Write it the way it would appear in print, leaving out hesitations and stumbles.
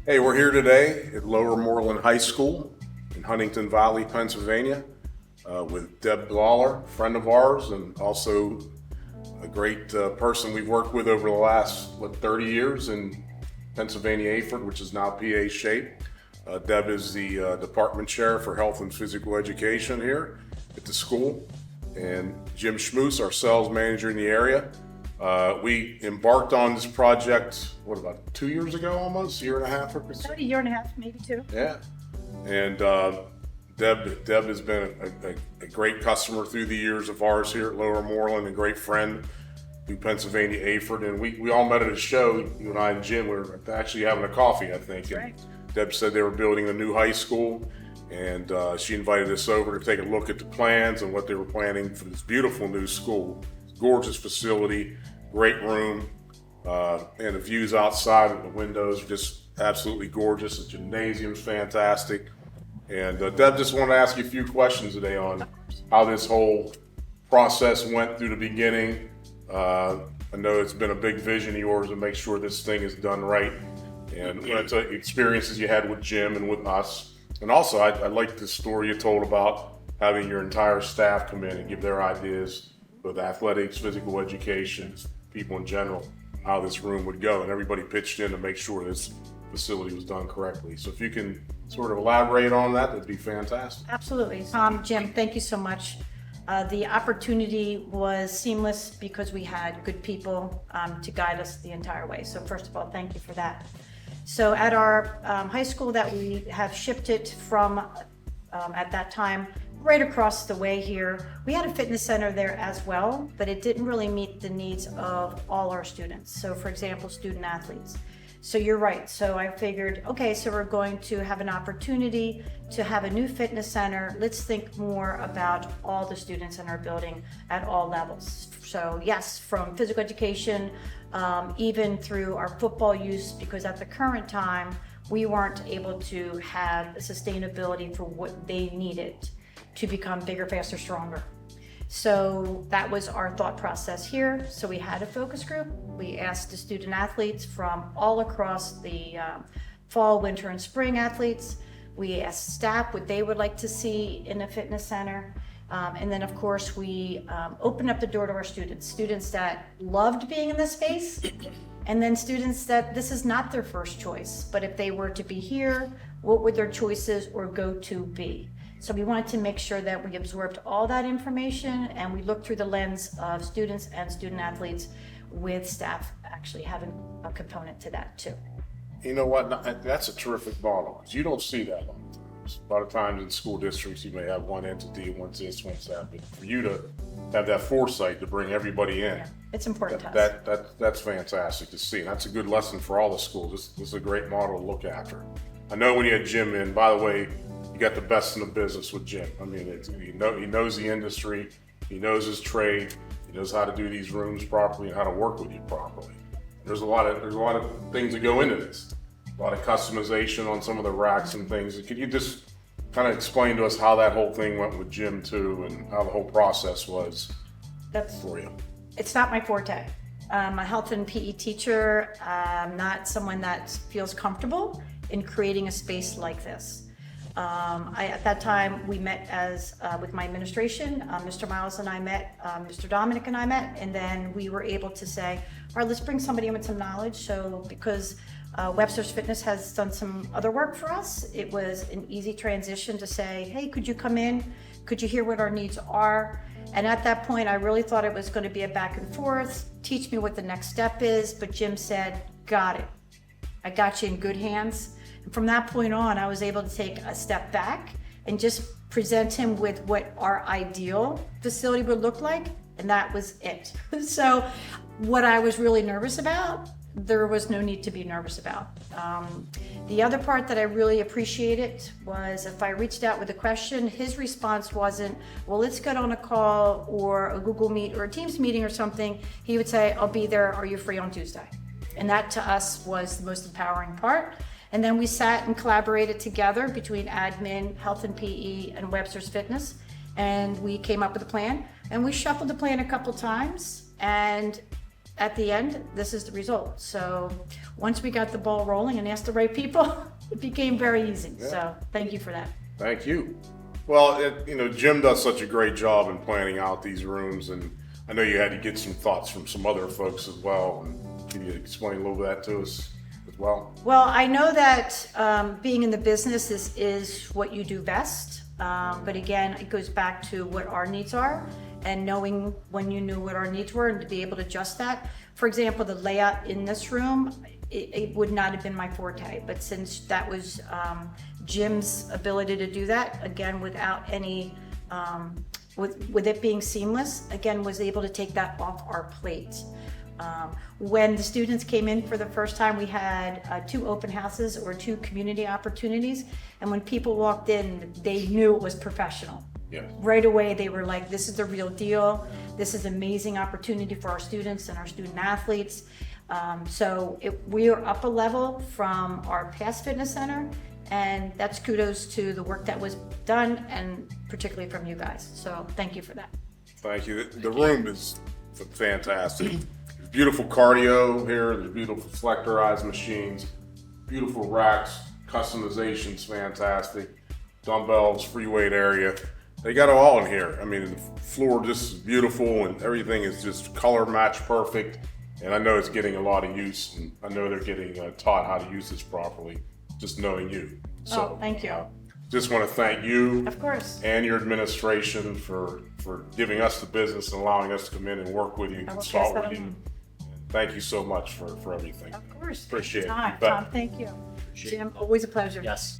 Hey, we're here today at Lower Moreland High School in Huntingdon Valley, Pennsylvania, with Deb Lawlor, friend of ours, and also a great person we've worked with over the last 30 years in Pennsylvania AFERD, which is now PA SHAPE. Deb is the department chair for health and physical education here at the school, and Jim Schmus, our sales manager in the area. We embarked on this project, what, about 2 years ago almost? A year and a half? About a year and a half, maybe two. Yeah. And Deb has been a great customer through the years of ours here at Lower Moreland, a great friend through Pennsylvania AFERD. And we all met at a show, you and I and Jim were actually having a coffee, I think. And Right. Deb said they were building a new high school, and she invited us over to take a look at the plans and what they were planning for this beautiful new school. Gorgeous facility, great room, and the views outside of the windows are just absolutely gorgeous. The gymnasium's fantastic. And Deb, just want to ask you a few questions today on how this whole process went through the beginning. I know it's been a big vision of yours to make sure this thing is done right, and what experiences you had with Jim and with us. And also, I like the story you told about having your entire staff come in and give their ideas with athletics, physical education, people in general, how this room would go. And everybody pitched in to make sure this facility was done correctly. So if you can sort of elaborate on that, that'd be fantastic. Absolutely. Jim, thank you so much. The opportunity was seamless because we had good people to guide us the entire way. So first of all, thank you for that. So at our high school that we have shipped it from at that time, right across the way here, we had a fitness center there as well, but it didn't really meet the needs of all our students. So for example, student athletes. So you're right. So I figured, okay, so we're going to have an opportunity to have a new fitness center. Let's think more about all the students in our building at all levels. So yes, from physical education, even through our football use, because at the current time, we weren't able to have sustainability for what they needed to become bigger, faster, stronger. So that was our thought process here. So we had a focus group. We asked the student athletes from all across the fall, winter, and spring athletes. We asked staff what they would like to see in a fitness center. And then of course we opened up the door to our students that loved being in this space, and then students that this is not their first choice, but if they were to be here, what would their choices or go to be? So we wanted to make sure that we absorbed all that information and we looked through the lens of students and student athletes, with staff actually having a component to that too. You know what? That's a terrific model. You don't see that a lot of times. A lot of times in school districts, you may have one entity, one's this, one's that. But for you to have that foresight to bring everybody in, Yeah, it's important to us. that's fantastic to see. And that's a good lesson for all the schools. This is a great model to look after. I know when you had Jim in, by the way, you got the best in the business with Jim. I mean, he knows the industry, he knows his trade, he knows how to do these rooms properly and how to work with you properly. There's a lot of things that go into this. A lot of customization on some of the racks and things. Could you just kind of explain to us how that whole thing went with Jim too, and how the whole process was for you? It's not my forte. I'm a health and PE teacher. I'm not someone that feels comfortable in creating a space like this. At that time, we met with my administration. Mr. Miles and I met, Mr. Dominic and I met, and then we were able to say, all right, let's bring somebody in with some knowledge. So because Webster's Fitness has done some other work for us, it was an easy transition to say, hey, could you come in? Could you hear what our needs are? And at that point, I really thought it was going to be a back and forth, teach me what the next step is. But Jim said, got it. I got you in good hands. And from that point on, I was able to take a step back and just present him with what our ideal facility would look like. And that was it. So what I was really nervous about, there was no need to be nervous about. The other part that I really appreciated was if I reached out with a question, his response wasn't, well, let's get on a call or a Google Meet or a Teams meeting or something. He would say, I'll be there. Are you free on Tuesday? And that to us was the most empowering part. And then we sat and collaborated together between admin, health and PE, and Webster's Fitness. And we came up with a plan, and we shuffled the plan a couple times. And at the end, this is the result. So once we got the ball rolling and asked the right people, it became very easy. Yeah. So thank you for that. Thank you. Well, Jim does such a great job in planning out these rooms, and I know you had to get some thoughts from some other folks as well. And can you explain a little bit of that to us as well? Well, I know that being in the business, this is what you do best. But again, it goes back to what our needs are and knowing when you knew what our needs were and to be able to adjust that. For example, the layout in this room, it would not have been my forte, but since that was Jim's ability to do that, again, without any, with it being seamless, again, was able to take that off our plate. When the students came in for the first time, we had 2 open houses or 2 community opportunities. And when people walked in, they knew it was professional. Yes. Right away, they were like, this is the real deal. This is amazing opportunity for our students and our student athletes. So we are up a level from our past fitness center, and that's kudos to the work that was done and particularly from you guys. So thank you for that. Thank you. The room is fantastic. There's beautiful cardio here. There's beautiful selectorized machines, beautiful racks, customization's fantastic, dumbbells, free weight area. They got it all in here. I mean, the floor just is beautiful and everything is just color match perfect. And I know it's getting a lot of use, and I know they're getting taught how to use this properly, just knowing you. So, thank you. Just want to thank you Of course. and your administration for giving us the business and allowing us to come in and work with you, I will consult pass that with you. on. Thank you so much for everything. Of course. Appreciate it. Tom, You bet. Tom, thank you. Jim, always a pleasure. Yes.